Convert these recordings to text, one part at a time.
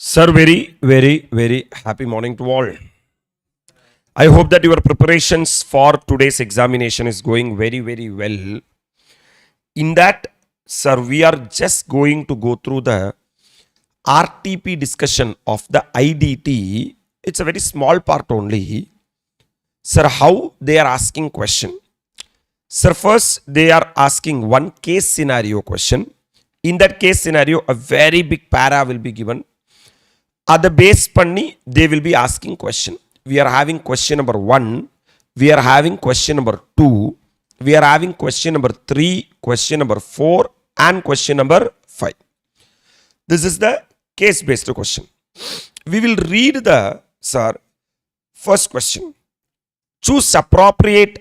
Sir, very happy morning to all. I hope that your preparations for today's examination is going very well. In that, sir, we are just going to go through the RTP discussion of the IDT. It's a very small part only. Sir, how they are asking question? Sir, first they are asking one case scenario question. In that case scenario, a very big para will be given. At the base panni, they will be asking question. We are having question number 1. We are having question number 2. We are having question number 3, question number 4 and question number 5. This is the case based question. We will read the, sir, first question. Choose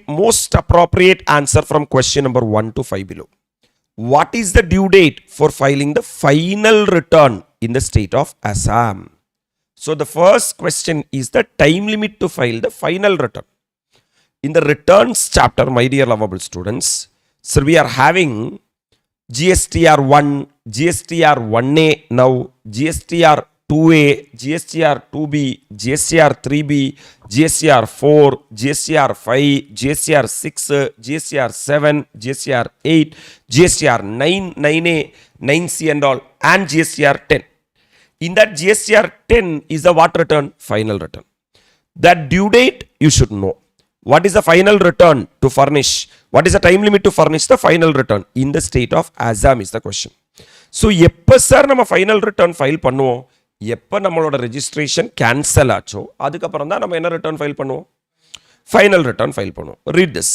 most appropriate answer from question number 1 to 5 below. What is the due date for filing the final return in the state of Assam? So the first question is the time limit to file the final return. In the returns chapter, my dear lovable students, so we are having GSTR 1, GSTR 1A now, GSTR 2A, GSTR 2B, GSTR 3B, GSTR 4, GSTR 5, GSTR 6, GSTR 7, GSTR 8, GSTR 9, 9A, 9C and all, and GSTR 10. In that GSTR 10 is the what return? Final return. That due date you should know. What is the final return to furnish? What is the time limit to furnish the final return? In the state of Assam is the question. So, எப்போ sir நம்ம final return file பண்ணுவோம்? எப்போ நம்மளோட registration cancel ஆச்சோ அதுக்கப்புறம் தான் நம்ம என்ன ரிட்டர்ன் ஃபைல் பண்ணுவோம்? ஃபைனல் ரிட்டர்ன் ஃபைல் பண்ணுவோம். Read this.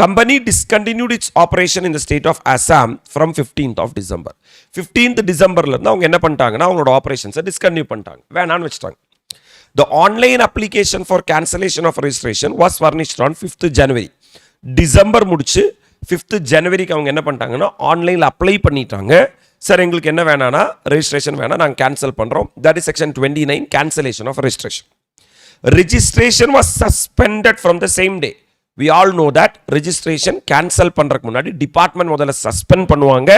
Company discontinued its operation in the state of Assam from 15th of December. 15th Decemberல இருந்து அவங்க என்ன பண்ணிட்டாங்கன்னா அவங்களோட ஆபரேஷன்ஸை டிஸ்கன்டினியூ பண்ணிட்டாங்க, வேணான்னு வச்சுட்டாங்க. The online application for cancellation of registration was furnished on 5th January. December முடிச்சு 5th ஜனவரிக்கு அவங்க என்ன பண்ணிட்டாங்கன்னா ஆன்லைனில் அப்ளை பண்ணிட்டாங்க. சார் எங்களுக்கு என்ன வேணான்னா ரெஜிஸ்ட்ரேஷன் வேணாம், நாங்கள் கேன்சல் பண்ணுறோம். That is section 29 cancellation of registration. Registration was suspended from the same day. We all know that registration cancel பண்றதுக்கு முன்னாடி டிபார்ட்மெண்ட் முதல்ல சஸ்பெண்ட் பண்ணுவாங்க,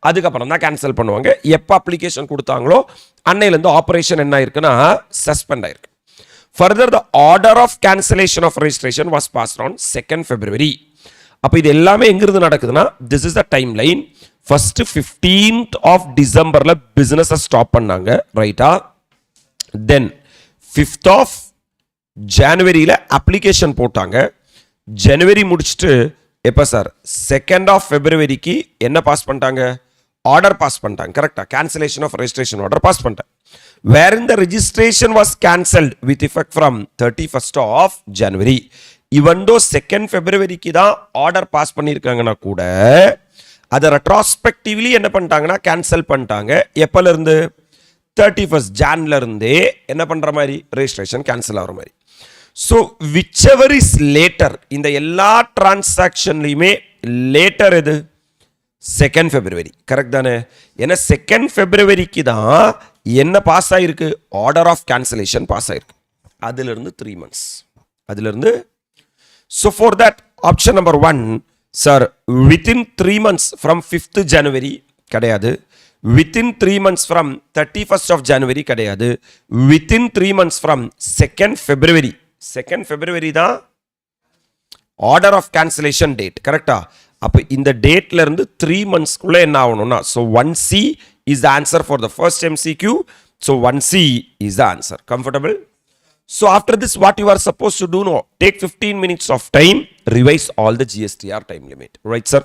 அதுக்கப்புறம் தான் கேன்சல் பண்ணுவாங்க. எப்போ அப்ளிகேஷன் கொடுத்தாங்களோ அன்னையிலேருந்து ஆப்ரேஷன் என்ன ஆயிருக்குன்னா சஸ்பெண்ட் ஆயிருக்கு. Further, the order of cancellation of registration was passed on 2nd February. அப்போ இது எல்லாமே எங்கிருந்து நடக்குதுன்னா this is the timeline. First 15th of Decemberல பிசினஸை ஸ்டாப் பண்ணாங்க, ரைட்டா? தென் 5th of Januaryல அப்ளிகேஷன் போட்டாங்க. ஜனவரி முடிச்சுட்டு எப்போ சார் 2nd of Februaryக்கு என்ன பாஸ் பண்ணிட்டாங்க? ஆர்டர் பாஸ் பண்ணிட்டாங்க, கரெக்டா? Cancellation of registration order pass பண்ணிட்டாங்க. Where in the registration was cancelled with effect from 31st of January. இவன்டோ 2nd Februaryக்கு தான் ஆர்டர் பாஸ் பண்ணியிருக்காங்கன்னா கூட அதை ரெட்ராஸ்பெக்டிவ்லி என்ன பண்ணிட்டாங்கன்னா கேன்சல் பண்ணிட்டாங்க. எப்போல இருந்து? 31st Janல இருந்தே என்ன பண்ணுற மாதிரி? ரெஜிஸ்ட்ரேஷன் கேன்சல் ஆகிற மாதிரி. ஸோ விச்எவர் இஸ் லேட்டர், இந்த எல்லா டிரான்சாக்ஷன்லையுமே லேட்டர் எது? 2nd February, கரெக்ட் தானே? ஏன்னா 2nd Februaryக்கு தான் என்ன பாஸ் ஆகிருக்கு? ஆர்டர் ஆஃப் கேன்சலேஷன் பாஸ் ஆகிருக்கு. அதிலிருந்து 3 months. அதிலிருந்து so for that option number 1, sir within 3 months from 5th January கிடையாது, within 3 months from 31st of January கிடையாது, within 3 months from 2nd February. 2nd February தான் ஆர்டர் ஆஃப் கேன்சலேஷன் டேட், கரெக்டா? அப்போ இந்த டேட்ல இருந்து 3 monthsக்குள்ள என்ன ஆகணும்னா, so 1C is the answer for the first MCQ. So 1C is the answer. Comfortable? So after this, what you are supposed to do now? Take 15 minutes of time, revise all the GSTR time limit. Right, sir?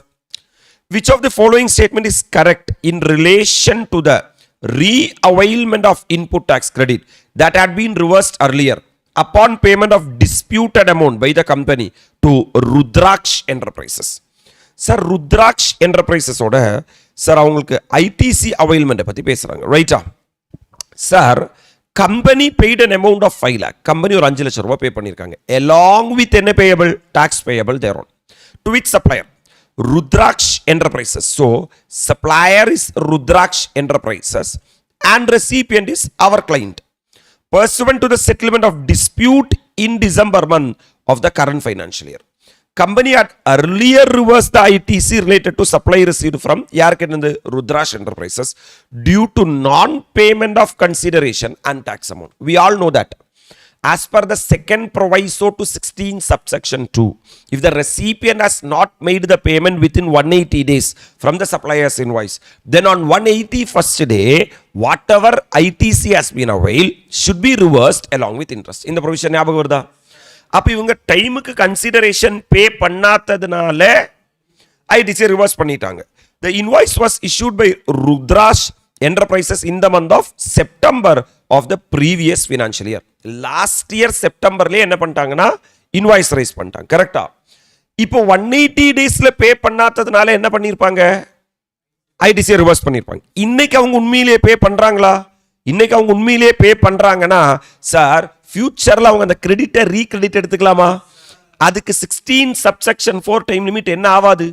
Which of the following statement is correct in relation to the re-availment of input tax credit that had been reversed earlier upon payment of disputed amount by the company to Rudraksh Enterprises? Sir, Rudraksh Enterprises ஓட sir அவங்களுக்கு ITC availment பற்றி பேசுகிறாங்க, ரைட்டா? Sir company paid an amount of 5 lakh. Company ஒரு 5 லட்சம் ரூபாய் pay பண்ணியிருக்காங்க. along with என்ன payable? Tax payable thereon to which supplier? Rudraksh Enterprises. So supplier is Rudraksh Enterprises and recipient is our client. Pursuant to the settlement of dispute in December month of the current financial year. company had earlier reversed the ITC related to supply received from Rudrash Enterprises due to non-payment of consideration and tax amount. We all know that. As per the second proviso to 16 subsection 2, if the recipient has not made the payment within 180 days from the supplier's invoice, then on 181st day, whatever ITC has been availed should be reversed along with interest. In the provision, ஞாபகம் வருதா? அப்ப இவங்க டைமுக்கு consideration பே பண்ணாததுனால ITC reverse பண்ணிட்டாங்க. The invoice was issued by Rudrash Enterprises in the month of September of the previous financial year. Last year செப்டம்பர்லயே என்ன பண்ணிட்டாங்கன்னா invoice rice பண்ணிட்டாங்க. கரெக்டா? இப்போ 180 டேஸ்ல பே பண்ணாததுனால என்ன பண்ணிருப்பாங்க? ஐடிசி ரிவர்ஸ் பண்ணிருப்பாங்க. இன்னைக்கு அவங்க உண்மையிலேயே பே பண்றாங்களா? இன்னைக்கு அவங்க உண்மையிலேயே பே பண்றாங்கன்னா சார் ஃபியூச்சர்ல அவங்க அந்த கிரெடிட்டை ரீகிரெடிட் எடுத்துக்கலாமா? அதுக்கு 16 சப்செக்ஷன் 4 டைம் லிமிட் என்ன ஆகாது?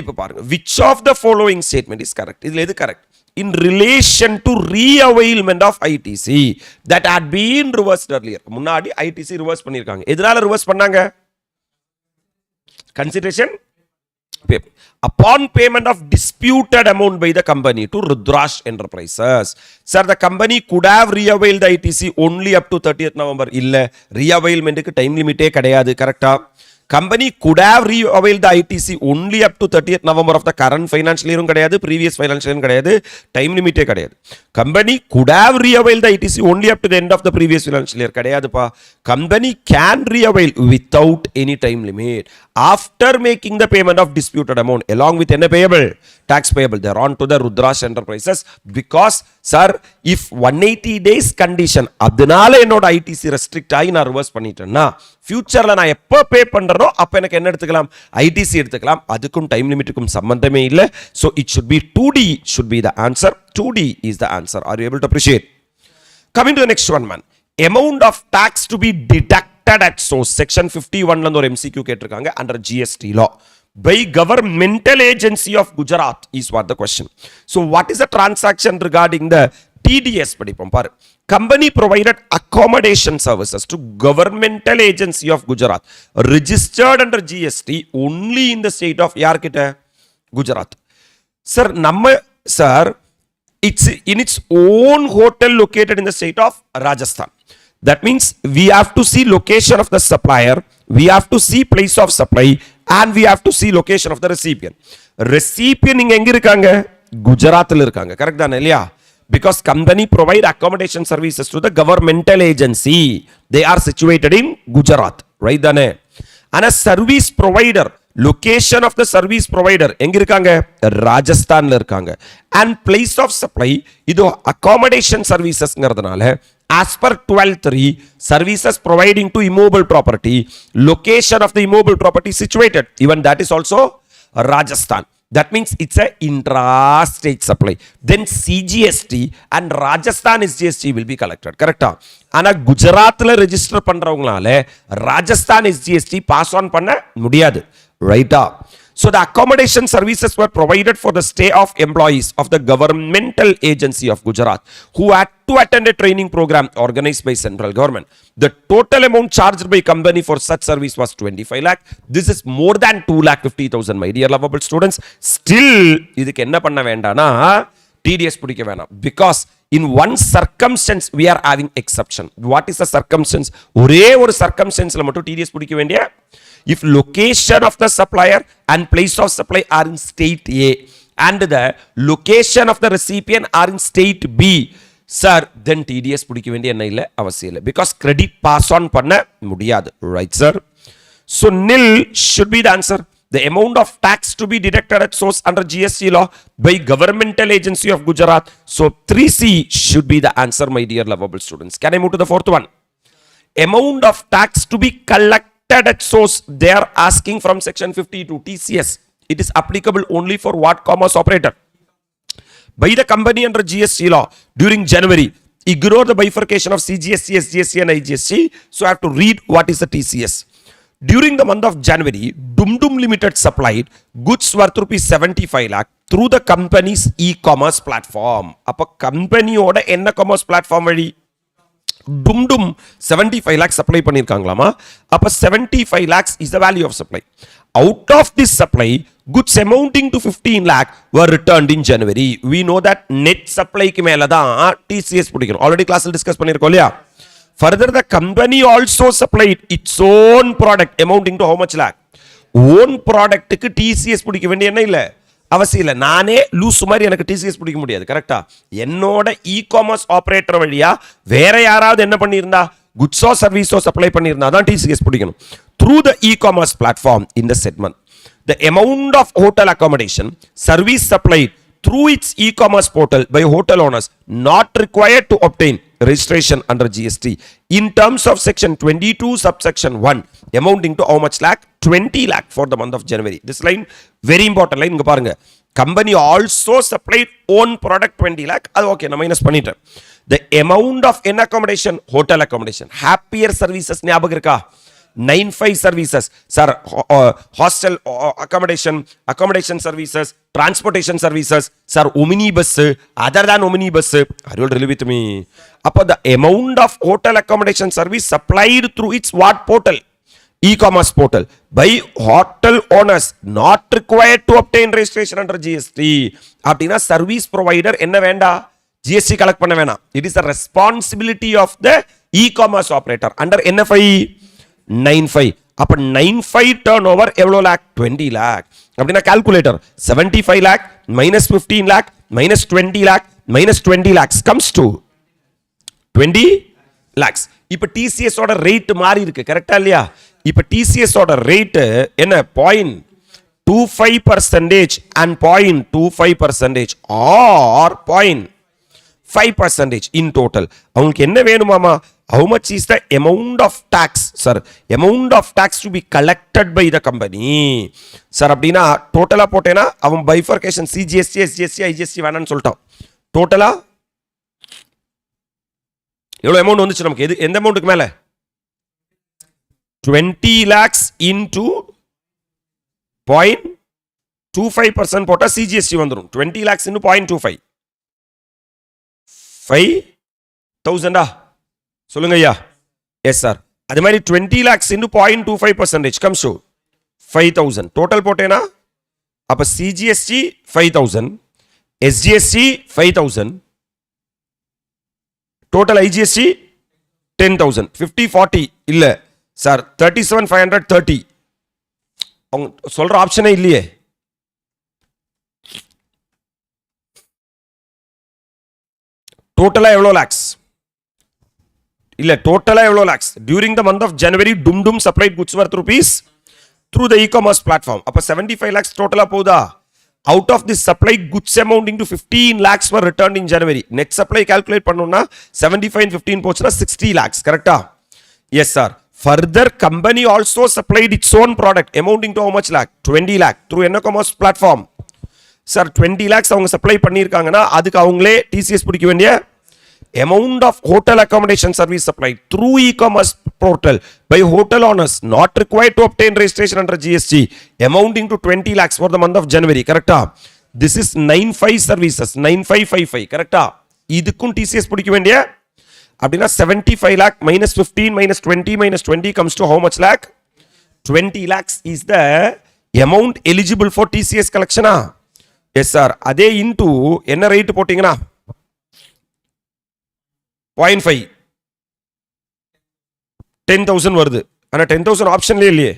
இப்ப பாருங்க, which of the following statement is correct? இதுல எது correct? In relation to reavailment of ITC that had been reversed earlier. முன்னாடி ITC ரிவர்ஸ் பண்ணிருக்காங்க. எதனால ரிவர்ஸ் பண்ணாங்க? Consideration upon payment of disputed amount by the company to Rudrash Enterprises. Sir, the company could have reavailed the ITC only up to 30th November. இல்ல, reavailmentக்கு time லிமிட்டே கிடையாது. கரெக்டா? Company could have reavailed the ITC only up to 30th November of the current financial year கிடையாது, previous financial year கிடையாது, time limit கிடையாது. Company could have reavailed the ITC only up to the end of the previous financial year கிடையாதுப்பா. Company can reavail without any time limit after making the payment of disputed amount along with any payable, tax payable thereon to the Rudrash Enterprises because sir, if 180 days condition அதனால என்னோட ITC restrict ஆகி நான் reverse பண்ணிட்டேன்னா ஃபியூச்சர்ல நான் எப்போ பே பண்றனோ அப்ப எனக்கு என்ன எடுத்துக்கலாம்? ஐடிசி எடுத்துக்கலாம். அதுக்கும் டைம் லிமிட்டுக்கும் சம்பந்தமே இல்லை. So it should be 2D should be the answer. 2D is the answer. Are you able to appreciate? Coming to the next one, man. Amount of tax to be deducted at source. Section 51 ல ஒரு MCQ கேட்டிருக்காங்க under GST law. By governmental agency of Gujarat is what the question. So what is the transaction regarding the TDS படிப்போம் பாரு. Company provided accommodation services to governmental agency of Gujarat registered under GST only in the state of யார்கிட்ட? Gujarat. Sir, it's in its own hotel located in the state of Rajasthan. That means we have to see location of the supplier, we have to see place of supply and we have to see location of the recipient. Recipient இங்க எங்க இருக்காங்க? குஜராத்ல இருக்காங்க. Correct தானே இல்லையா? Because company provide accommodation services to the governmental agency. They are situated in Gujarat. Right தானே? And a service provider, location of the service provider எங்க இருக்காங்க? ராஜஸ்தான்ல இருக்காங்க. And place of supply இது accommodation servicesங்கிறதுனால as per 12.3 services providing to immobile property, location of the immobile property situated, even that is also Rajasthan. That means it's a intra-state supply. Then CGST and Rajasthan SGST will be collected. Correct? ஆனா குஜராத்ல register பண்றவங்களால Rajasthan SGST pass on பண்ண முடியாது. Right? So the accommodation services were provided for the stay of employees of the governmental agency of Gujarat who had to attend a training program organized by central government. The total amount charged by company for such service was 25 lakh. This is more than 2,50,000, my dear lovable students. Still, இதுக்கு என்ன பண்ண வேண்டானா TDS பிடிக்க வேணாம். Because in one circumstance we are having exception. What is the circumstance? ஒரே ஒரு circumstanceல மட்டும் TDS பிடிக்க வேண்டிய if location of the supplier and place of supply are in state A and the location of the recipient are in state B, sir, then TDS பிடிக்க வேண்டிய என்ன இல்லை, அவசியம் இல்லை. Because credit pass on பண்ண முடியாது. Right, sir? So nil should be the answer. The amount of tax to be deducted at source under GST law by governmental agency of Gujarat. So 3C should be the answer, my dear lovable students. Can I move to the fourth one? Amount of tax to be collected at source, they are asking from section 52 TCS. It is applicable only for what commerce operator? By the company under GST law during January. Ignore the bifurcation of CGST, SGST and IGST. So I have to read what is the TCS. During the month of January, Dum Limited supplied goods worth ₹75 lakh through the company's e-commerce platform. அப்ப கம்பெனியோட என்ன commerce platform வழி? டும் 75 lakhs supply பண்ணிருக்காங்களாமா. அப்ப 75 lakhs is the value of supply. Out of this supply, goods amounting to 15 lakh were returned in January. We know that net supply க்கு மேல தான் TCS பிடிக்கணும். Already class discuss பண்ணிருக்கோம் இல்லையா? Further, the company also supplied its own product amounting to how much lakh? Own product க்கு TCS பிடிக்க வேண்டிய என்ன இல்ல? அவசியம் இல்லை. நானே லூஸ் மாதிரி எனக்கு டிசிஎஸ் பிடிக்க முடியாது. கரெக்டா? என்னோட இ-காமர்ஸ் ஆபரேட்டர் வழியா வேற யாராவது என்ன பண்ணியிருந்தா குட்ஸோ சர்வீஸோ சப்ளை பண்ணியிருந்தா தான் டிசிஎஸ் பிடிக்கணும். Through the e-commerce platform in the segment the amount of hotel accommodation service supplied through its e-commerce portal by hotel owners not required to obtain registration under GST in terms of section 22 subsection 1 amounting to how much lakh? 20 lakh for the month of January. This line very important line. இங்க பாருங்க, company also supplied own product 20 lakh. அது okay, நான் minus பண்ணிட்டேன். The amount of in accommodation, hotel accommodation, happier services ஞாபகம் இருக்கா? 95 services, sir, hostel accommodation services, transportation services, sir, omnibus, other than omnibus. Are you really with me? Appa the amount of hotel accommodation service supplied through its what portal? E-commerce portal by hotel owners not required to obtain registration under GST. அப்படினா service provider என்ன வேண்டா? GST collect பண்ண வேணாம். It is the responsibility of the e-commerce operator under NFI 95. அப்ப 95 turnover எவ்வளோ lakh? 20 lakh. அப்படினா calculator 75 lakh minus 15 lakh minus 20 lakh minus 20 lakhs comes to 20 lakhs. இப்ப TCS ஓட ரேட் மாறி இருக்கு. கரெக்டா இல்லையா? இப்ப TCS ஓட ரேட் என்ன? 0.25% and 0.25% or 0.5% in total. அவங்களுக்கு என்ன வேணுமாமா? How much is the amount of tax? Sir, amount of tax to be collected by the company. Sir, அப்படின்னா டோட்டலா போட்டேனா அவன் bifurcation CGST, SGST, IGST வேணான்னு சொல்லிட்டான். டோட்டலா எவ்வளவு அமௌண்ட் வந்துச்சு நமக்கு? எந்த அமௌண்ட்டுக்கு மேல? 20 lakhs into 0.25% போட்டா CGST வந்துரும். 20 lakhs into 0.25 5,000 சொல்லுங்க ஐயா. Yes sir. அதே மாதிரி 20 lakhs into 0.25% comes to 5,000. Total போட்டேனா அப்ப CGST 5,000, SGST 5,000, total IGST 10,000. 50-40 இல்ல சார், 37,530. அவங்க சொல்ற ஆப்ஷனே இல்லையே. டோட்டலா எவ்வளோ லேக்ஸ்? இல்ல டோட்டலா எவ்வளோ lakhs? During the month of January டும் supplied goods worth rupees through the e-commerce platform. அப்ப 75 lakhs டோட்டலா போகுதா? Out of this supply, goods amounting to 15 lakhs were returned in January. Net supply calculate பண்ணோம்னா 75 and 15 போச்சுனா 60 lakhs. கரெக்டா? Yes sir. Further, company also supplied its own product amounting to how much lakh? 20 lakh through e-commerce platform. Sir, 20 lakhs அவங்க supply பண்ணியிருக்காங்கன்னா அதுக்கு அவங்களே TCS பிடிக்க வேண்டிய amount of hotel accommodation service supplied through e-commerce portal by hotel owners not required to obtain registration under GST amounting to 20 lakhs for the month of January. Correcta? This is 95 services 9555. Correcta? இதுக்கும் TCS பிடிக்க வேண்டிய அப்படினா 75 lakh minus 15 minus 20 minus 20 comes to how much lakh? 20 lakhs is the amount eligible for TCS collection. Yes sir. அதே into என்ன rate போட்டீங்கன்னா 0.5 10,000 வருது. ஆனா 10,000 ஆப்ஷன்லயே இல்லையே.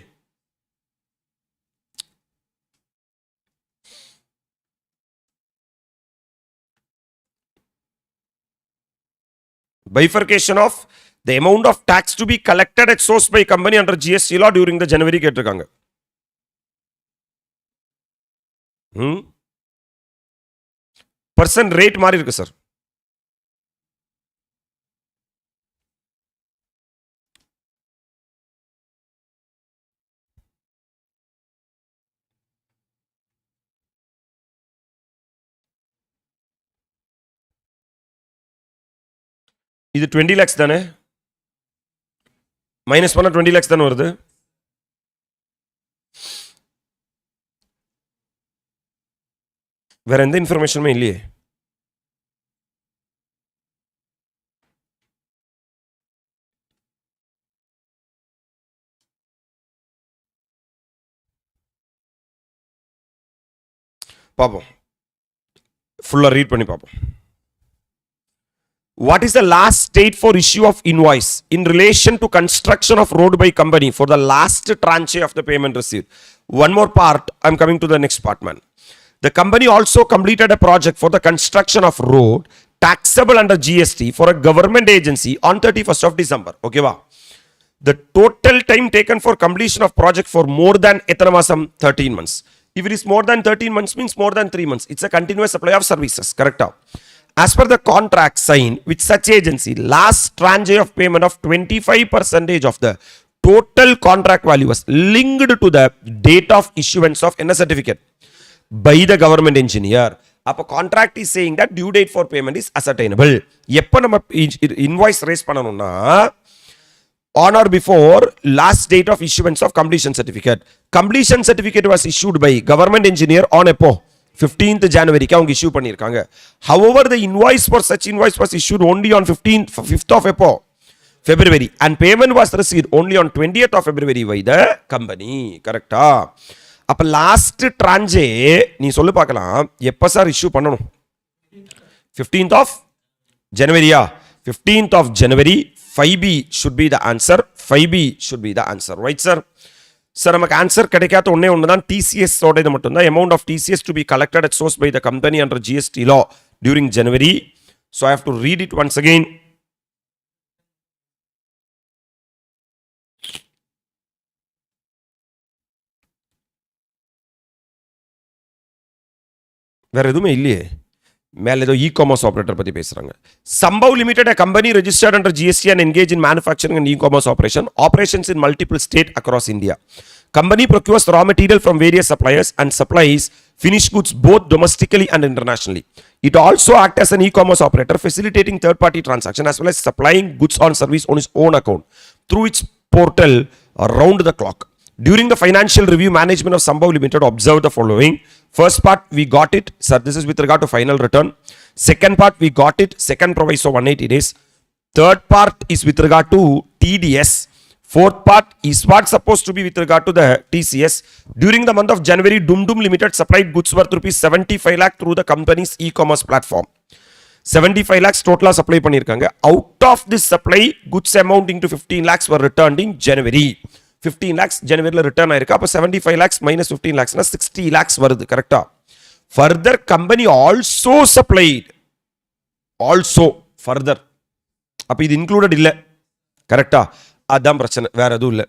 Bifurcation of the amount of tax to be collected at source by company under GST law during the January கேட்டிருக்காங்க. Percent rate மாறி இருக்கு sir. இது 20 lakhs தானே? மைனஸ் பண்ணா 20 lakhs தானே வருது. வேற எந்த இன்ஃபர்மேஷனுமே இல்லையே. பாப்போம், ஃபுல்லா ரீட் பண்ணி பாப்போம். What is the last date for issue of invoice in relation to construction of road by company for the last tranche of the payment received? One more part, I'm coming to the next part, man. The company also completed a project for the construction of road taxable under GST for a government agency on 31st of December. Okay, wow. The total time taken for completion of project for more than 13 months. If it is more than 13 months, means more than 3 months. It's a continuous supply of services. Correct? As per the contract signed with such agency, last tranche of payment of 25% of the total contract value was linked to the date of issuance of NS certificate by the government engineer. அப்போ contract is saying that due date for payment is ascertainable. எப்போ நம்ம invoice raise பண்ணணும்னா on or before last date of issuance of completion certificate. Completion certificate was issued by government engineer on எப்போ 15th January அவங்க issue பண்ணிருக்காங்க. However, the invoice for such invoice was issued only on 5th of எப்போ February and payment was received only on 20th of February by the company. கரெக்டா? அப்ப last டிரான்ஜே நீ சொல்லு பார்க்கலாம் எப்ப சார் இஷ்யூ பண்ணணும்? 15th of January. 15th of January. 5B should be the answer. 5B should be the answer. Right, sir? Sir, நமக்கு answer கிடைக்காத ஒண்ணே ஒண்ணுதான் TCS ஓட இது மட்டும் தான். Amount of TCS to be collected at source by the company under GST law during January. So I have to read it once again. வேற எதுவுமே இல்லையே. மேல ஏதோ e-commerce operator பத்தி பேசுறாங்க. Sambhav Limited, a company registered under GST and engaged in manufacturing and e-commerce operations in multiple states across India. Company procures raw material from various suppliers and supplies finished goods both domestically and internationally. It also acts as an e-commerce operator, facilitating third-party transaction as well as supplying goods on service on its own account through its portal around the clock. During the financial review, management of Sambhav Limited observed the following. First part, we got it. Sir, this is with regard to final return. Second part, we got it. Second proviso 180 days. Third part is with regard to TDS. Fourth part is what's supposed to be with regard to the TCS. During the month of January, Dum Limited supplied goods worth rupees 75 lakh through the company's e-commerce platform. 75 lakhs total supply பண்ணிருக்காங்க. Out of this supply, goods amounting to 15 lakhs were returned in January. 15 lakhs ஜனவரியில் return ஆயிருக்கு. அப்போ 75 lakhs minus 15 lakhs 60 lakhs வருது. கரெக்டா? Further company also supplied. Also further. அப்போ இது included இல்லை. கரெக்டா? அதான் பிரச்சனை, வேற எதுவும் இல்லை.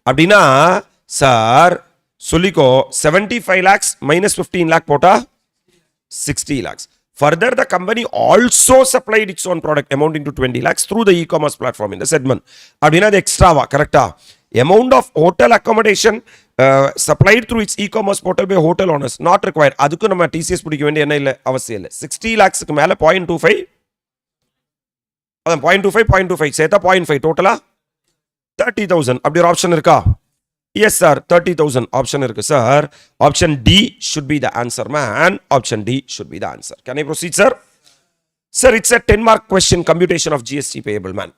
அப்படின்னா சார் சொல்லிக்கோ 75 lakhs minus 15 lakh போட்டா 60 lakhs. Further, the company also supplied its own product amounting to 20 lakhs through the e-commerce platform in the segment. அப்படின்னா அது எக்ஸ்ட்ராவா? கரெக்டா? Amount of hotel accommodation supplied through its e-commerce portal by hotel owners not required. அதுக்கு நம்ம TCS பிடிக்க வேண்டிய என்ன இல்லை, அவசியம் இல்லை. 60 lakhsக்கு மேல 0.25 அதான் 0.25 சேர்த்தா 0.5 டோட்டலா 30,000. அப்படி ஒரு ஆப்ஷன் இருக்கா? எஸ் சார், 30,000 ஆப்ஷன் இருக்கு சார். Option D should be the answer, man. Option D should be the answer. Can I proceed, sir? Sir, it's a 10-mark question, computation of GST payable, man.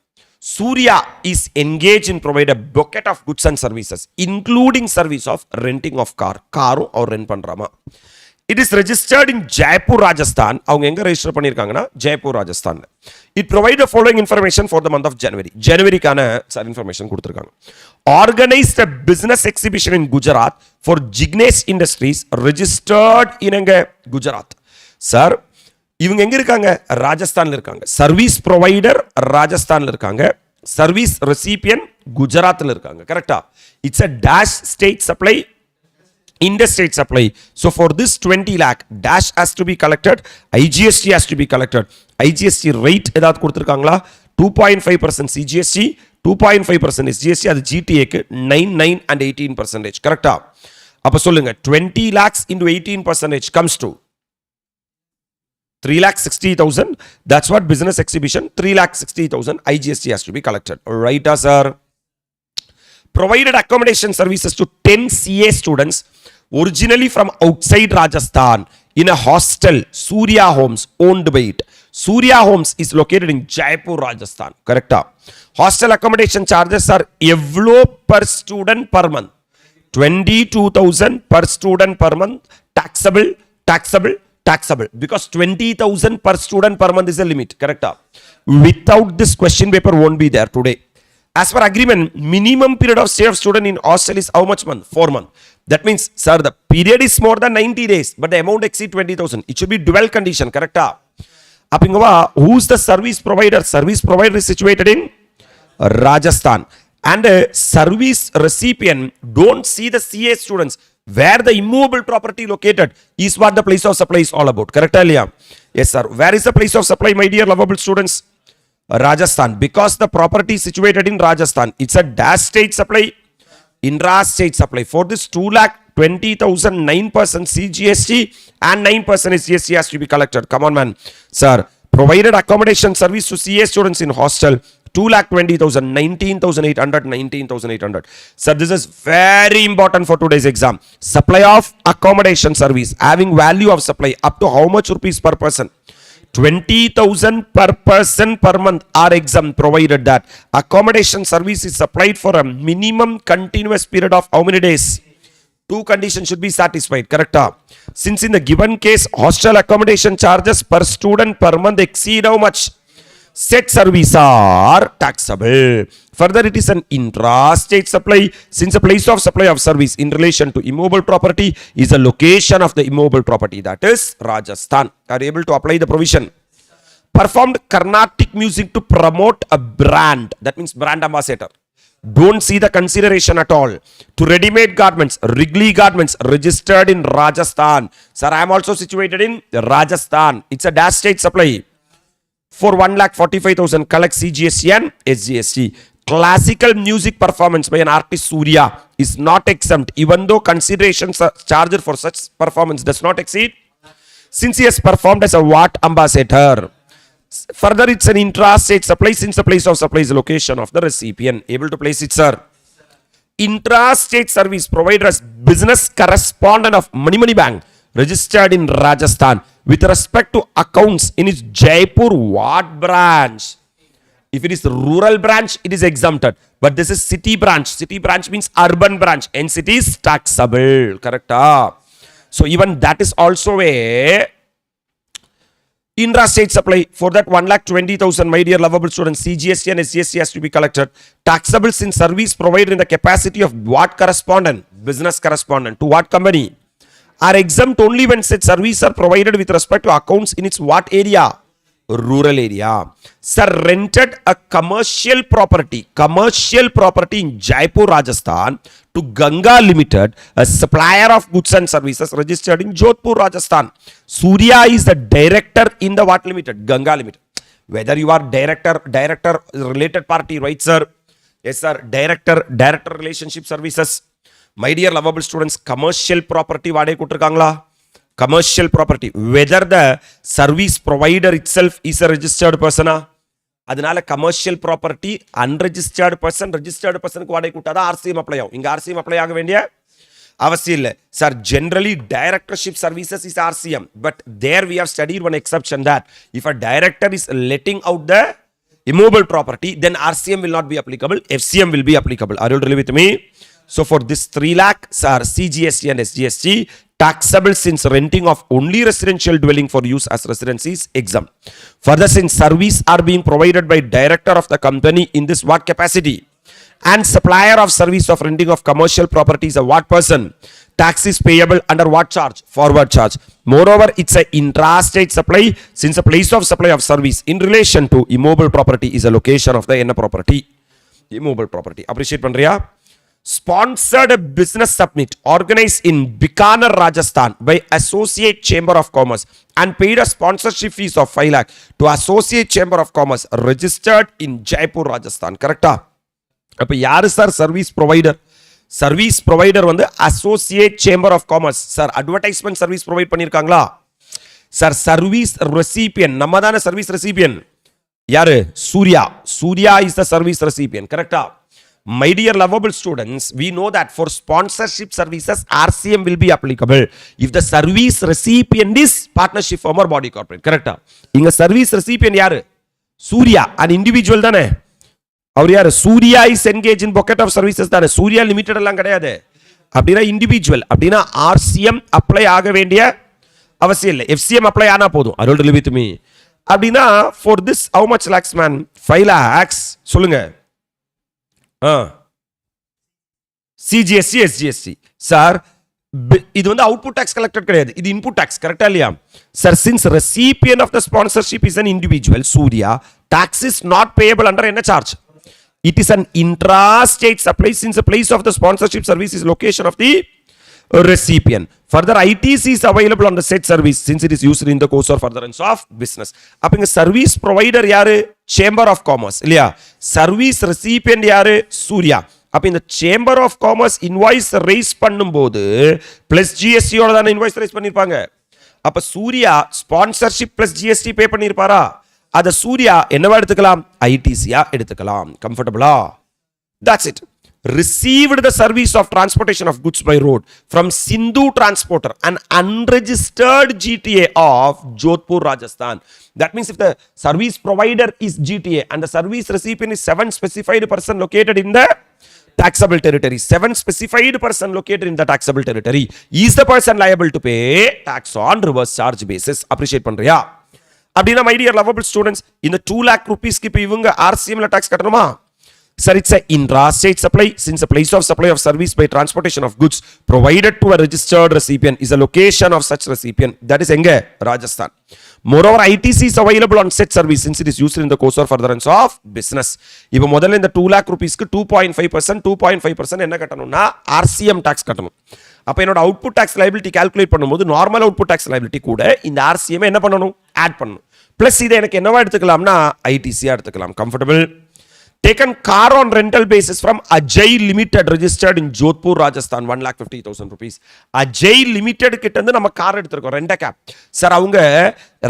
Surya is engaged in provide a bucket of goods and services, including service of renting of car. காரும் அவர் rent பண்றாமா. It is registered in Jaipur, Rajasthan. அவங்க எங்க register பண்ணிருக்காங்கன்னா Jaipur, Rajasthan. It provide the following information for the month of January. ஜனவரிக்கான sir information கொடுத்திருக்காங்க. Organized a business exhibition in Gujarat for Jignesh Industries, registered in எங்க Gujarat. Sir இவங்க எங்க இருக்காங்க? ராஜஸ்தான்ல இருக்காங்க. சர்வீஸ் ப்ரொவைடர் ராஜஸ்தான்ல இருக்காங்க. சர்வீஸ் ரெசிபியன்ட் குஜராத்ல இருக்காங்க. கரெக்டா? It's a dash state supply, interstate supply. So for this 20 lakh, dash has to be collected, IGST has to be collected. IGST rate ஏதாவது கொடுத்திருக்காங்களா? 2.5% CGST, 2.5% SGST. அது GTAக்கு 9, 9 and 18%. கரெக்டா? அப்ப சொல்லுங்க 20 lakhs into 18% comes to 3,60,000. That's what business exhibition. 3,60,000 IGST has to be collected. Right, sir? Provided accommodation services to 10 CA students originally from outside Rajasthan in a hostel, Surya Homes, owned by it. Surya Homes is located in Jaipur, Rajasthan. Correct? Hostel accommodation charges are evlo per student per month. 22,000 per student per month. Taxable. taxable, taxable, because 20,000 per student per month is a limit, correct? Without this, question paper won't be there today. As per agreement, minimum period of stay of student in hostel is how much month? 4 months. That means, sir, the period is more than 90 days, but the amount exceed 20,000. It should be dual condition, correct? Who's the service provider? Service provider is situated in Rajasthan. And service recipient don't see the CA students. Where the immovable property located is what the place of supply is all about. Correct? Yes, sir. Where is the place of supply, my dear lovable students? Rajasthan. Because the property is situated in Rajasthan. It's a dash state supply, intra-state supply. For this 2,20,000, 9% CGST and 9% is GST has to be collected. Come on, man. Sir, provided accommodation service to CA students in hostel, 2,20,000, 19,800, 19,800. Sir, this is very important for today's exam. Supply of accommodation service having value of supply up to how much rupees per person? 20,000 per person per month are exempt, provided that accommodation service is supplied for a minimum continuous period of how many days? 2 conditions should be satisfied, correct? Since in the given case, hostel accommodation charges per student per month exceed how much? Said service are taxable. Further, it is an intra-state supply, since the place of supply of service in relation to immovable property is the location of the immovable property, that is Rajasthan. Are able to apply the provision. Performed Carnatic music to promote a brand, that means brand ambassador. Don't see the consideration at all. To ready-made garments, Wrigley garments registered in Rajasthan. Sir, I am also situated in Rajasthan. It's a dash state supply. For 1,45,000 collect CGST and SGST. Classical music performance by an artist Surya is not exempt, even though considerations charged for such performance does not exceed, since he has performed as a what ambassador. Further, it's an intra-state supply, since the place of supply is the location of the recipient. Able to place it, sir. Intra-state service provider as business correspondent of Money Bank registered in Rajasthan with respect to accounts in its Jaipur what branch? If it is rural branch, it is exempted. But this is city branch. City branch means urban branch. Hence it is taxable. Correct? So even that is also a intra-state supply. For that 1,20,000, my dear lovable students, CGST and SGST has to be collected. Taxable since service provided in the capacity of what correspondent? Business correspondent. To what company? Are exempt only when said service are provided with respect to accounts in its what area? Rural area. Sir, rented a commercial property in Jaipur, Rajasthan to Ganga Limited, a supplier of goods and services registered in Jodhpur, Rajasthan. Surya is the director in the what limited? Ganga Limited. Whether you are director related party, right, sir? Yes, sir. Director relationship services. My dear lovable students, commercial property vaade kutrukangla. Commercial property, whether the service provider itself is a registered person, adanaala commercial property unregistered person, registered person ku vaade kuttada RCM apply agum. Inga RCM apply aga vendiya avashyam illa. Sir, generally directorship services is RCM, but there we have studied one exception, that if a director is letting out the immovable property, then RCM will not be applicable, FCM will be applicable. Are you really with me? So for this 3 lakh, sir, CGST and SGST, taxable since renting of only residential dwelling for use as residence is exempt. Further, since service are being provided by director of the company in this what capacity, and supplier of service of renting of commercial properties a what person, tax is payable under what charge? Forward charge. Moreover, it's a intra-state supply, since a place of supply of service in relation to immovable property is a location of the property. Immovable property. Appreciate pandriya? Sponsored a business summit organized in Bikaner, Rajasthan by Associate Chamber of Commerce and paid a sponsorship fees of 5 lakh to Associate Chamber of Commerce registered in Jaipur, Rajasthan. Correct? அப்ப யாரு sir service provider? Service provider வந்து associate chamber of commerce. Sir advertisement service provide பண்ணிருக்காங்களா? Sir service recipient நம்ம தானே service recipient. யாரு? Surya. Surya is the service recipient. கரெக்டா? My dear lovable students, we know that for sponsorship services, RCM will be applicable if the service recipient is partnership firm or body corporate. Correct? Inga service recipient yaru? Surya, an individual dane. Avar yaru? Surya is engaged in bucket of services dane. Surya limited allang kedaiyadhu. Appadina individual. Appadina RCM apply aga vendiya அவசியம் இல்லை. FCM apply ஆனா போதும். I don't live with me. அப்படின்னா for this how much lakhs man? 5 lakhs சொல்லுங்க. CGST SGST sir இது வந்து output tax collected கிடையாது, இது இன்புட் டாக்ஸ். கரெக்டா இல்லையா sir? Since recipient of the sponsorship is an individual Surya, tax is not payable under என்ன charge? It is an intra-state supply since the place of the sponsorship service is location of the recipient. Further, ITC is available on the said service since it is used in the course or furtherance of business. அப்ப இங்க service provider யாரு? Chamber of commerce இல்லையா? Service recipient யாரு? சூர்யா. அப்ப இந்த chamber of commerce invoice raise பண்ணும்போது plus ஜிஎஸ்டியோட தானே இன்வாய்ஸ் ரைஸ் பண்ணிருப்பாங்க. அப்ப Surya sponsorship plus GST pay பண்ணிருப்பாரா? அத சூர்யா என்னவா எடுத்துக்கலாம்? ஐடிசியா எடுத்துக்கலாம். கம்ஃபர்டபிளா? That's it. Received the service of transportation of goods by road from Sindhu Transporter, an unregistered GTA of Jodhpur, Rajasthan. That means if the service provider is GTA and the service recipient is 7 specified person located in the taxable territory, 7 specified person located in the taxable territory, is the person liable to pay tax on reverse charge basis. Appreciate பண்றியா? அப்படின்னா my dear lovable students, இந்த 2 lakh rupees க்கு இப்ப இவங்க RCM ல tax கட்டணுமா? Sir, it's an intra-state supply since the place of supply of service by transportation of goods provided to a registered recipient is a location of such recipient. That is எங்க? Rajasthan. Moreover, ITC is available on said service since it is used in the course or furtherance of business. இப்போ முதல்ல இந்த 2 lakh rupees க்கு 2.5% என்ன கட்டணும்னா RCM tax கட்டணும். அப்ப என்னோட output tax liability calculate பண்ணும்போது நார்மல் அவுட்புட் டாக்ஸ் லைபிலிட்டி கூட இந்த RCM என்ன பண்ணணும்? ஆட் பண்ணணும். பிளஸ் இதை எனக்கு என்னவா எடுத்துக்கலாம்னா ஐடிசியா எடுத்துக்கலாம். Comfortable? Taken car on rental basis from Ajay Limited registered in Jodhpur, Rajasthan, 1,50,000 rupees. Ajay Limited கிட்ட இருந்து நம்ம கார் எடுத்துருக்கோம், ரெண்ட கேப். சார் அவங்க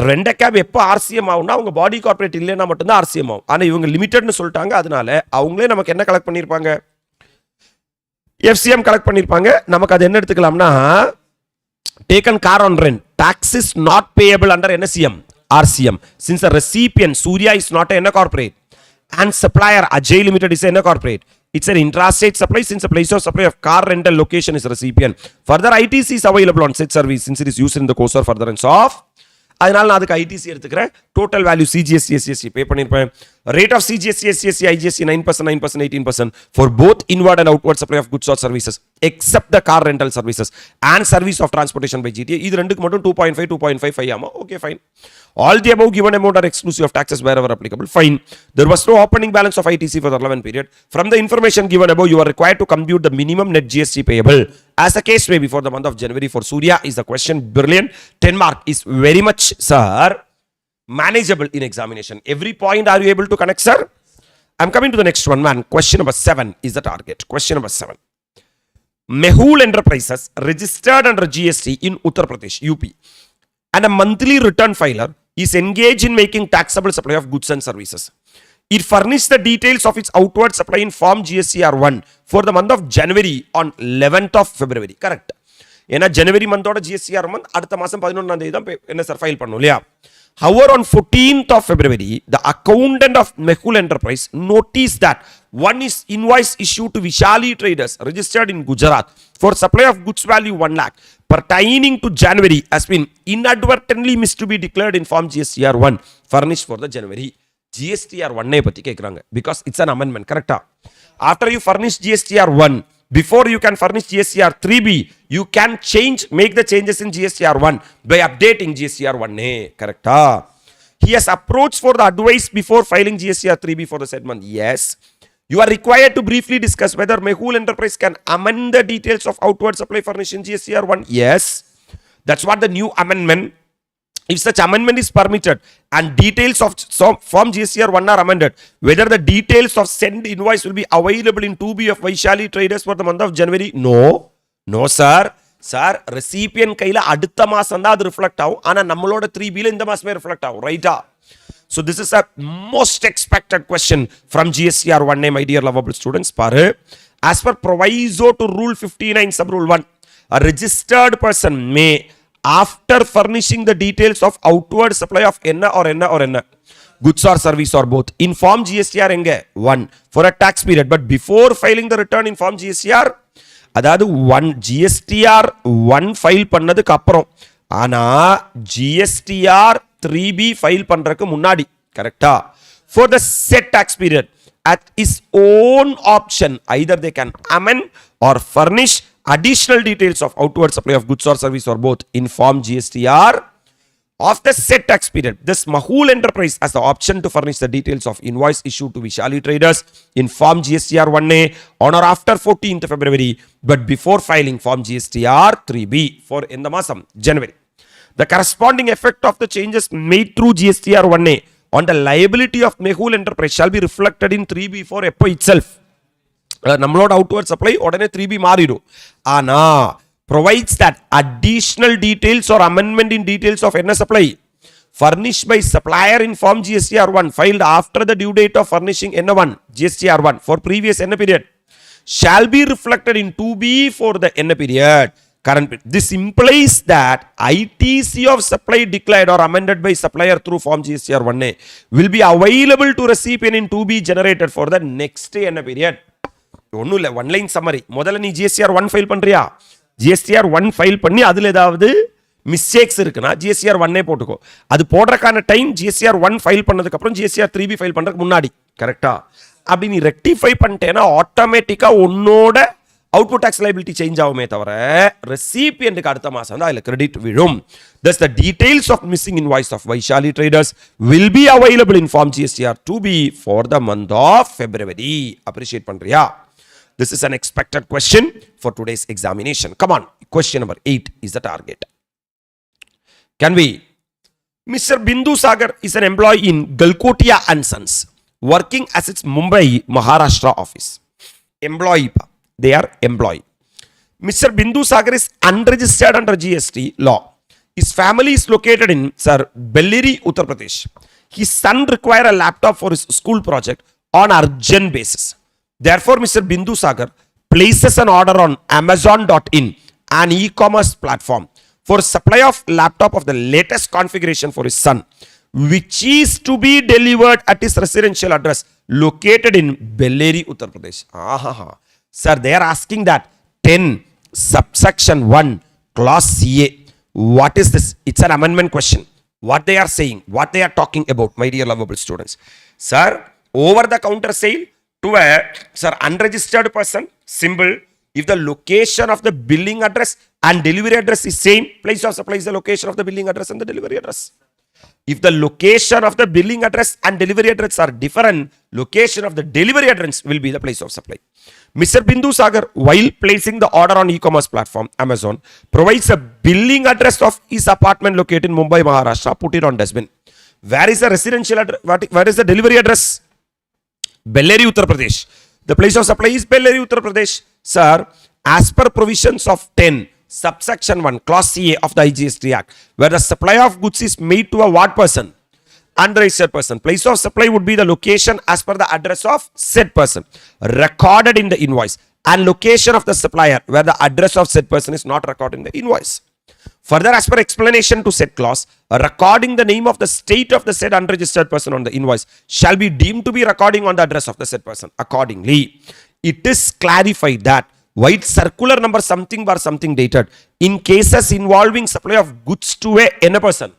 ரெண்ட கேப் எப்போ ஆர்சிஎம் ஆகும்னா அவங்க பாடி கார்பரேட் இல்லைன்னா மட்டும்தான் ஆர்சிஎம் ஆகும். ஆனால் இவங்க லிமிட்டட்னு சொல்லிட்டாங்க, அதனால அவங்களே நமக்கு என்ன கலெக்ட் பண்ணியிருப்பாங்க? FCM கலெக்ட் பண்ணியிருப்பாங்க. நமக்கு அது என்ன எடுத்துக்கலாம்னா taken car on rent, tax is not payable under NSCM, RCM. Since the recipient Surya is not a corporate and supplier Ajay Limited is a corporate, it's an intrastate supply since the place of supply of car rental location is recipient. Further, ITC is available on said service since it is used in the course or furtherance of. அதனால நான் அதுக்கு ITC எடுத்துக்கிறேன். Total value CGST SGST pay பண்ணிருப்பேன். Rate of CGST SGST IGST 9%, 9%, 18% for both inward and outward supply of goods or services except the car rental services and service of transportation by GTA. இது ரெண்டுக்கு மட்டும் 2.5, 2.55 ஆமா. Okay fine. All the above given amount are exclusive of taxes wherever applicable. Fine. There was no opening balance of ITC for the relevant period. From the information given above, you are required to compute the minimum net GST payable. As the case may be for the month of January for Surya is the question brilliant. 10 mark is very much, sir, manageable in examination. Every point are you able to connect, sir? I'm coming to the next one, man. Question number 7 is the target. Question number 7. Mehul Enterprises registered under GST in Uttar Pradesh, UP, and a monthly return filer is engaged in making taxable supply of goods and services. It furnished the details of its outward supply in form GSTR1 for the month of January on 11th of February. Correct. ஏன்னா ஜனவரி மந்தோட GSTR month அடுத்த மாசம் 11ஆம் தேதி தான் என்ன sir file பண்ணணும் இல்லையா? However, on 14th of February, the accountant of Mehul Enterprise noticed that one is invoice issued to Vishali Traders registered in Gujarat for supply of goods value 1 lakh pertaining to January has been inadvertently missed to be declared in form GSTR1 furnished for the January. GSTR1 பத்தி கேக்குறாங்க because it's an amendment. Correct? After you furnish GSTR1, before you can furnish GSTR3B, you can make the changes in GSTR1 by updating GSTR1A. Correct? He has approached for the advice before filing GSTR3B for the said month. Yes. You are required to briefly discuss whether Mehul Enterprise can amend the details of outward supply furnished in GSTR1. Yes. That's what the new amendment. If such amendment is permitted and details of form GSTR1 are amended, whether the details of send invoice will be available in 2B of Vaishali Traders for the month of January? No. No, sir. Sir, recipient கையில அடுத்த மாசம் தான் அது reflect ஆகும். ஆனா நம்மளோட 3B ல இந்த மாசமே ரிஃப்ளெக்ட் ஆகும். ரைட்டா? So this is a most expected question from GSTR1A, my dear lovable students. Paru, as per proviso to Rule 59 sub Rule 1, a registered person may, after furnishing the details of outward supply of enna or goods or service or both, inform GSTR 1 for a tax period, but before filing the return inform GSTR, அதாவது GSTR 1 file பண்ணதுக்கு அப்புறம் ஆனா GSTR 3B file பண்றதுக்கு முன்னாடி கரெக்டா for the set tax period at his own option either they can amend or furnish additional details of outward supply of goods or service or both inform GSTR of the set tax period. This Mahul enterprise has the option to furnish the details of invoice issued to Vishali traders in form GSTR 1A on or after 14th February, but before filing form GSTR 3B for in the masam January. The corresponding effect of the changes made through GSTR 1A on the liability of Mahul enterprise shall be reflected in 3B for EPO itself. நம்மளோட outward supply உடனே 3B மாறிடும். ஆனா provides that additional details or amendment in details of என்ன supply furnished by supplier in form GSTR1 filed after the due date of furnishing N1 GSTR1 for previous N period shall be reflected in 2B for the N period. Current period. This implies that ITC of supply declared or amended by supplier through form GSTR1A will be available to recipient in 2B generated for the next N period. ஒன்றும் இல்லை one line summary முதல்ல நீ GSTR 1 file பண்ணுறியா GSTR 1 file பண்ணி அதில் ஏதாவது mistakes இருக்குன்னா GSTR 1 போட்டுக்கோ அது போடுறதுக்கான டைம் GSTR 1 ஃபைல் பண்ணதுக்கப்புறம் GSTR 3B ஃபைல் பண்ணுறதுக்கு முன்னாடி கரெக்டா அப்படி நீ ரெக்டிஃபை பண்ணிட்டேன்னா ஆட்டோமேட்டிக்காக உன்னோட அவுட்புட் டாக்ஸ் லைபிலிட்டி சேஞ்ச் ஆகுமே தவிர ரெசிபியன்ட்டுக்கு அடுத்த மாதம் தான் அதில் கிரெடிட் விழும். Thus the details of missing invoice of Vaishali traders will be available in form GSTR 2B for the month of February. Appreciate பண்றியா? This is an expected question for today's examination. Come on, question number 8 is the target. Can we? Mr. Bindu Sagar is an employee in Galkotia and Sons, working as its Mumbai, Maharashtra office. Employee, they are employee. Mr. Bindu Sagar is unregistered under GST law. His family is located in Bellary, Uttar Pradesh. His son requires a laptop for his school project on urgent basis. Therefore, Mr. Bindu Sagar places an order on Amazon.in, an e-commerce platform, for supply of laptop of the latest configuration for his son, which is to be delivered at his residential address located in Bellary, Uttar Pradesh. Sir, they are asking that 10 subsection 1 clause CA. What is this? It's an amendment question. What they are saying, what they are talking about, my dear lovable students. Sir, over the counter sale to a unregistered person, symbol, if the location of the billing address and delivery address is same, place of supply is the location of the billing address and the delivery address. If the location of the billing address and delivery address are different, location of the delivery address will be the place of supply. Mr. Bindu Sagar, while placing the order on e-commerce platform Amazon, provides a billing address of his apartment located in Mumbai, Maharashtra. Put it on dustbin. Where is the residential address? Where is the delivery address? Bellary, Uttar Pradesh. The place of supply is Bellary, Uttar Pradesh. Sir, as per provisions of 10 subsection 1 clause CA of the IGST Act, where the supply of goods is made to a what person? Unregistered person. Place of supply would be the location as per the address of said person recorded in the invoice, and location of the supplier where the address of said person is not recorded in the invoice. Further, as per explanation to said clause, recording the name of the state of the said unregistered person on the invoice shall be deemed to be recording on the address of the said person. Accordingly, it is clarified that white circular number something bar something dated in cases involving supply of goods to a person,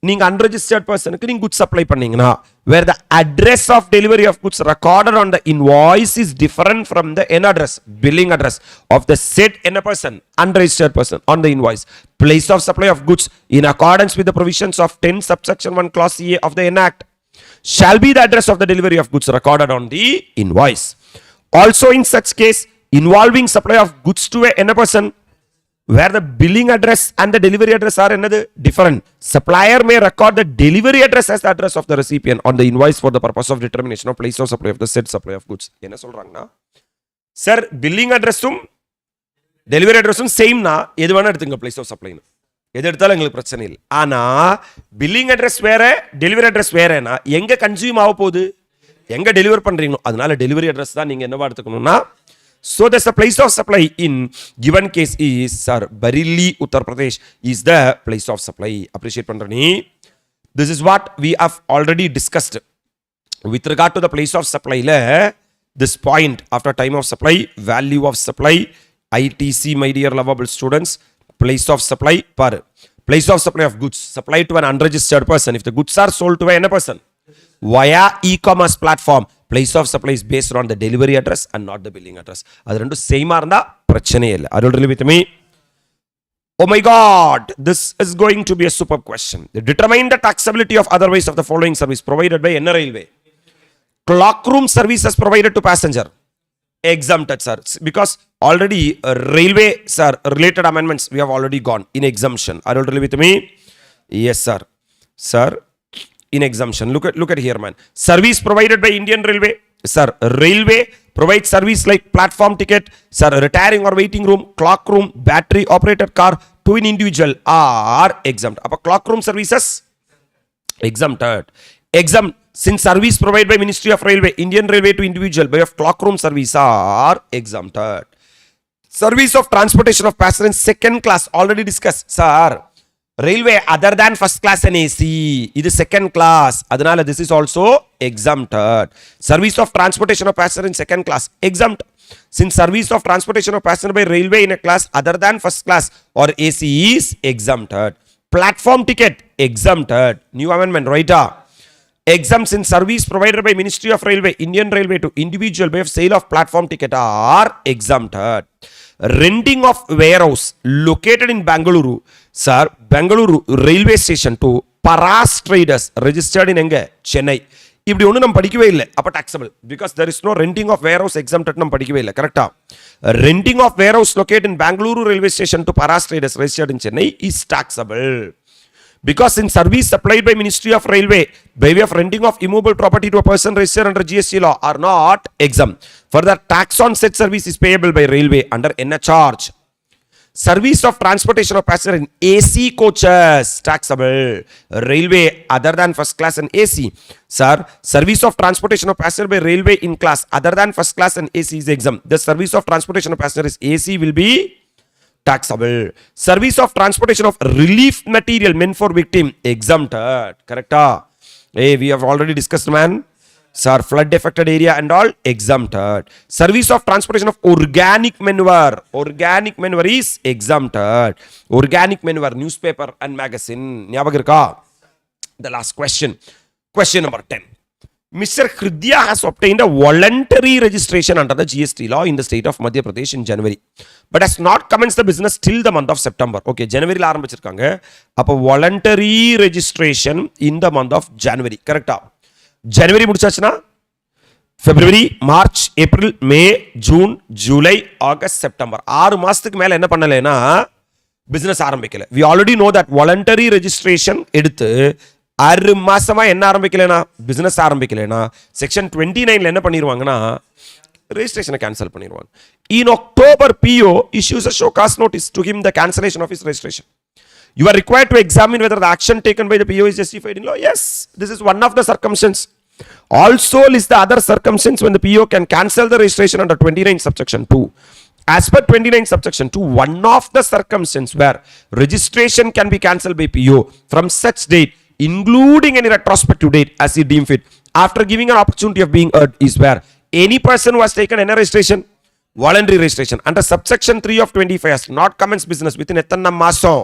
நீங்க unregistered personக்கு நீங்க goods supply பண்ணீங்கன்னா where the address of delivery of goods recorded on the invoice is different from the N address, billing address of the said N person, unregistered person on the invoice, place of supply of goods in accordance with the provisions of 10 subsection 1 clause CA of the N Act shall be the address of the delivery of goods recorded on the invoice. Also in such case involving supply of goods to a N person where the billing address and the delivery address are another different, supplier may record the delivery address as the address of the recipient on the invoice for the purpose of determination of place of supply of the said supply of goods. என்ன சொல்றாங்கன்னா sir billing அட்ரஸும் delivery அட்ரஸும் சேம்னா எது வேணா எடுத்துங்க place of supply னு எது எடுத்தாலும் எங்களுக்கு பிரச்சனை இல்லை. ஆனா பில்லிங் அட்ரஸ் வேற டெலிவரி அட்ரஸ் வேறனா எங்க கன்சியூம் ஆக போகுது, எங்க டெலிவர் பண்றீங்களோ அதனால டெலிவரி அட்ரஸ் தான் நீங்க என்னவா எடுத்துக்கணும்னா. So the place of supply in given case is Bareilly, Uttar Pradesh is the place of supply. Appreciate பண்றனி. This is what we have already discussed with regard to the place of supply. This point after time of supply, value of supply, ITC, my dear lovable students, place of supply per Place of supply of goods supplied to an unregistered person. If the goods are sold to a person via e-commerce platform, place of supply is based on the delivery address and not the billing address. அது ரெண்டும் சேமா இருந்தா பிரச்சனையே இல்லை. Are you really with me? Oh my God, this is going to be a superb question. Determine the taxability of otherwise of the following service provided by any railway. Clock room services provided to passenger. Exempted, sir. Because already railway, sir, related amendments we have already gone in exemption. Are you really with me? Yes, sir. Sir, in exemption. Look at here, man. Service provided by Indian Railway. Sir, railway provides service like platform ticket, sir, retiring or waiting room, clock room, battery operated car to an individual are exempt. Appa clock room services exempted. Exempt since service provided by Ministry of Railway, Indian Railway to individual by of clock room service are exempted. Service of transportation of passenger in second class already discussed, sir. Railway other than first class and AC, இது second class, அதனால this is also exempted. Service of transportation of passenger in second class exempt since service of transportation of passenger by railway in a class other than first class or AC is exempted. Platform ticket exempted. New amendment, right? Exempt in service provided by Ministry of Railway, Indian Railway to individual by sale of platform ticket are exempted. Renting of warehouse located in Bangalore, sir, Bangalore railway station to Paras traders registered in எங்க Chennai. இப்படி ஒன்று நம்ம படிக்கவே இல்லை. அப்போ taxable because there is no renting of warehouse exempted நம்ம படிக்கவே இல்லை. கரெக்டா? Renting of warehouse located in Bangalore railway station to Paras traders registered in Chennai is taxable. Because in service supplied by Ministry of Railway by way of renting of immovable property to a person registered under GST law are not exempt. Further, tax on such service is payable by railway under NH charge. Service of transportation of passenger in AC coaches taxable. Railway other than first class and AC. Sir, service of transportation of passenger by railway in class other than first class and AC is exempt. The service of transportation of passenger is AC will be taxable. Service of transportation of relief material meant for victim exempted. Correct? Hey, we have already discussed, man. Sir, flood affected area and all exempted. Service of transportation of organic manure. Organic manure is exempted. Organic manure, newspaper and magazine. The last question. Question number 10. Mr. Hridya has obtained a voluntary registration under the GST law in the state of Madhya Pradesh in January, but has not commenced the business till the month of September. Okay, January la ஆரம்பிச்சிருக்காங்க. அப்ப voluntary registration in the month of January. கரெக்டா? January முடிச்சாச்சுனா February, March, April, May, June, July, August, September. 6 மாசத்துக்கு மேல என்ன பண்ணலைனா business ஆரம்பிக்கல. We already know that voluntary registration எடுத்து 6 மாசமா என்ன ஆரம்பிக்கலனா பிசினஸ் ஆரம்பிக்கலனா செக்ஷன் 29ல என்ன பண்ணிடுவாங்கன்னா ரெஜிஸ்ட்ரேஷனை கேன்சல் பண்ணிடுவாங்க. In October, PO issues a show cause notice to him the cancellation of his registration. You are required to examine whether the action taken by the PO is justified in law. Yes, this is one of the circumstances. Also list the other circumstances when the PO can cancel the registration under 29 subsection 2. As per 29 subsection 2, one of the circumstances where registration can be cancelled by PO from such date, including any retrospective date as he deemed fit, after giving an opportunity of being heard, is where any person who has taken any registration, voluntary registration, under subsection 3 of 25 has not commenced business within எத்தனை மாசம்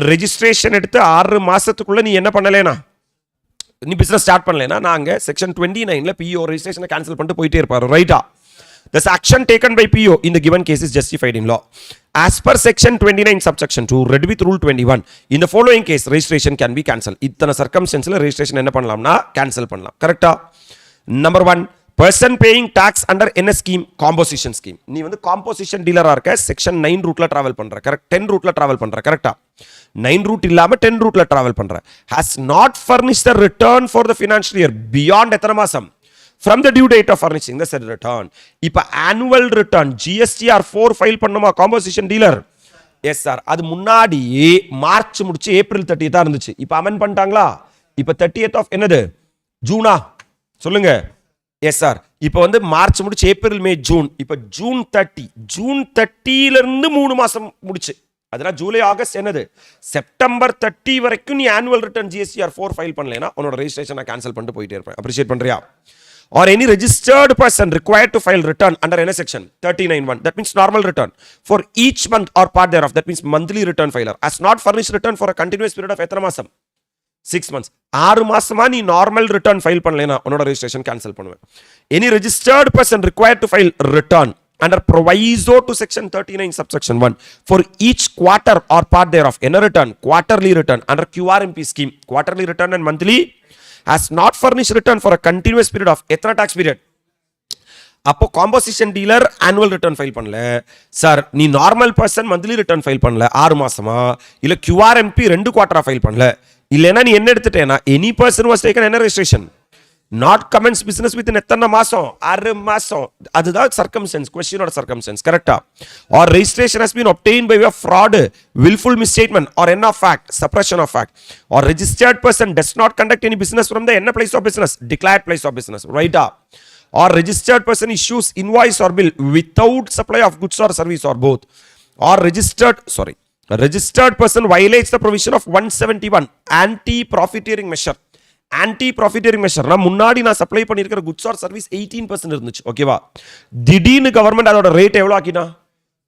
registration எடுத்து 6 மாசத்துக்குள்ள நீ என்ன பண்ணலேனா நீ business start பண்ணலேனா நாங்க section 29ல PO registration cancel பண்ணிட்டு போயிட்டே இருப்பாரு. ரைட்டா? This action taken by PO in the given case is justified in law. As per section 29 subsection 2 read with rule 21, in the following case registration can be cancelled. இத்தனை circumstanceல registration என்ன பண்ணலாம்னா cancel பண்ணலாம். கரெக்ட்டா? Number 1, person paying tax under என்ன scheme? Composition scheme. நீ வந்து composition dealer-ஆ இருக்க, section 9 route-ல travel பண்ற. கரெக்ட்? 10 route-ல travel பண்ற. கரெக்ட்டா? 9 route இல்லாம 10 route-ல travel பண்ற. Has not furnished the return for the financial year beyond எத்தனை மாசம்? From the due date of furnishing the said return. இப்ப annual return GSTR 4 ஃபைல் பண்ணுமா composition dealer? Yes sir. அது முன்னாடி மார்ச் முடிச்சு ஏப்ரல் 30 தான் இருந்துச்சு. இப்ப அமெண்ட் பண்ணிட்டாங்களா? இப்ப 30th of என்னது? ஜூனா? சொல்லுங்க. Yes sir. இப்ப வந்து மார்ச் முடிச்சு ஏப்ரல் மே ஜூன். இப்ப ஜூன் 30ல இருந்து 3 மாசம் முடிச்சு. அதனால ஜூலை ஆகஸ்ட் என்னது? செப்டம்பர் 30 வரைக்கும் நீ ஆனுவல் ரிட்டர்ன் GSTR 4 ஃபைல் பண்ணலைனா உன்னோட ரெஜிஸ்ட்ரேஷனை கேன்சல் பண்ணிட்டு போயிட்டே இருப்பேன். அப்ரிஷியேட் பண்றியா? or any registered person required to file return under any section 39(1), that means normal return for each month or part thereof, that means monthly return filer has not furnished return for a continuous period of எத்தனை மாசம் 6 months. 6 மாசமா நீ normal return file பண்ணலைனா உன்னோட registration cancel பண்ணுவேன். Any registered person required to file return under proviso to section 39 subsection 1 for each quarter or part thereof, என்ன return, quarterly return under QRMP scheme, quarterly return and monthly, has not furnished return for a continuous period of எத்தனை tax period. அப்போ composition dealer annual return file பண்ணல sir, நீ normal person monthly return file பண்ணல 6 மாசமா, இல்ல QRMP 2 குவார்டரா file பண்ணல, இல்லைன்னா நீ என்ன எடுத்துட்டேனா எனி பர்சன் வாஸ் டேக்கன் என்ன registration not commence business within எத்தனை மாசம் 6 மாசம், அதுதான் circumstance, question or circumstance, கரெக்டா? or registration has been obtained by way of fraud, willful misstatement or end of fact, suppression of fact, or registered person does not conduct any business from the என்ன place of business, declared place of business, right? or registered person issues invoice or bill without supply of goods or service or both, or registered person violates the provision of 171 anti profiteering measure. Anti profiteering மெஷர்னா முன்னாடி நான் supply பண்ணியிருக்கிற goods R service 18% இருந்துச்சு, ஓகேவா? திடீர்னு government அதோட rate எவ்வளோ ஆக்கினா,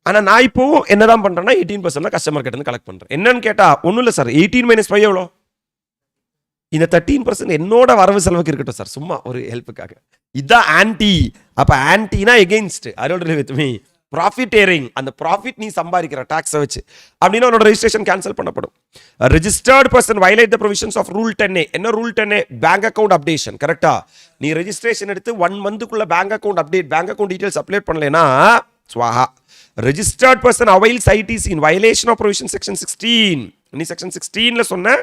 ஆனால் நான் இப்போ என்னதான் பண்றேன்னா 18% தான் கஸ்டமர் கிட்ட இருந்து கலெக்ட் பண்றேன். என்னன்னு கேட்டா ஒன்றும் இல்லை சார், 18 - 5 எவ்வளோ, இந்த 13% என்னோட வரவு செலவுக்கு இருக்கட்டும் சார், சும்மா ஒரு ஹெல்ப்புக்காக. இதுதான் ஆன்டி. அப்ப ஆன்டினா எகெயின்ஸ்ட், அரோட வித் மீ ப்ராஃபிட்டேரிங், அந்த ப்ராஃபிட் நீ சம்பாதிக்கிற டாக்ஸை வச்சு அப்படின்னா உன்னோட ரெஜிஸ்ட்ரேஷன் கேன்சல் பண்ணப்படும். Registered person violate the provisions of rule 10A. என்ன rule 10A? Bank account updation, கரெக்டா? நீ ரெஜிஸ்ட்ரேஷன் எடுத்து 1 மந்த்துக்குள்ள bank account update, bank account details update பண்ணலைன்னா ஸ்வாஹா. Registered person avails ITC in violation of provision section 16. நீ section 16ல சொன்ன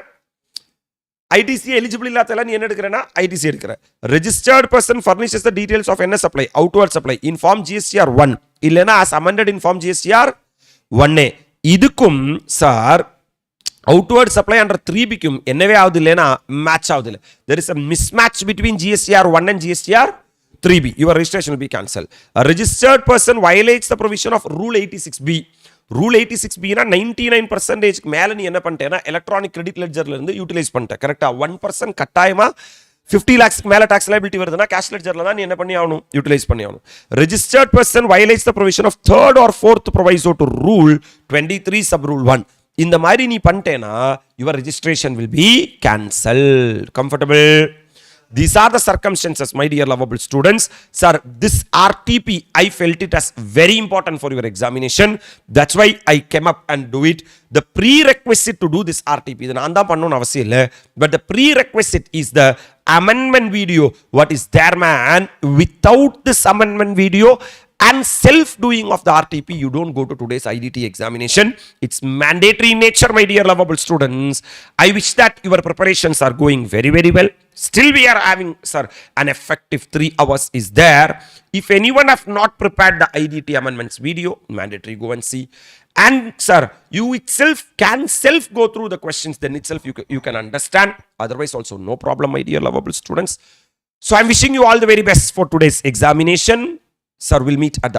ITC eligible இல்லாதல நீ என்ன எடுக்கிறனா ITC எடுக்கிற. Registered person furnishes the details of என்ன supply, outward supply in form GSTR 1 இல்லனா as amended in form GSTR 1A. இதுக்கும் சார் அவுட்வர்ட் சப்ளை அண்டர் 3Bக்கும் என்னவே ஆகுது இல்லனா மேட்ச் ஆகுது இல்ல, there is a mismatch between GSTR 1 and GSTR 3B, your registration will be cancelled. A registered person violates the provision of rule 86B. Rule 86B 99% மேல நீ என்ன பண்ணிட்டேன்னா எலக்ட்ரானிக் கிரெடிட் லெட்ஜர்ல இருந்து யூட்டிலைஸ் பண்ணிட்ட, கரெக்டா? 1% கட்டாயமா 50 lakhs மேல டாக்ஸ் லைபிலிட்டி வருதுன்னா கேஷ் லெட்ஜர்ல தான் நீ என்ன பண்ணி ஆகணும், யூட்டிலைஸ் பண்ணி ஆகணும். Registered person violates the provision of 3rd or 4th proviso to rule 23 sub rule 1. இந்த மாதிரி நீ பண்ணிட்டேனா your registration will be cancelled. Comfortable? These are the circumstances, my dear lovable students. Sir, this RTP, I felt it as very important for your examination. That's why I came up and do it. The prerequisite to do this RTP, இது நான் தான் பண்ணணும்னு அவசியம் இல்லை, but the prerequisite is the amendment video. What is there, man? Without this amendment video and self-doing of the RTP, you don't go to today's IDT examination. It's mandatory in nature, my dear lovable students. I wish that your preparations are going very, very well. Still we are having, sir, an effective 3 hours is there. If anyone have not prepared the IDT amendments video, mandatory go and see. And sir, you itself can go through the questions, then itself you can understand. Otherwise also no problem, my dear lovable students. So I'm wishing you all the very best for today's examination. Sir, we'll meet at the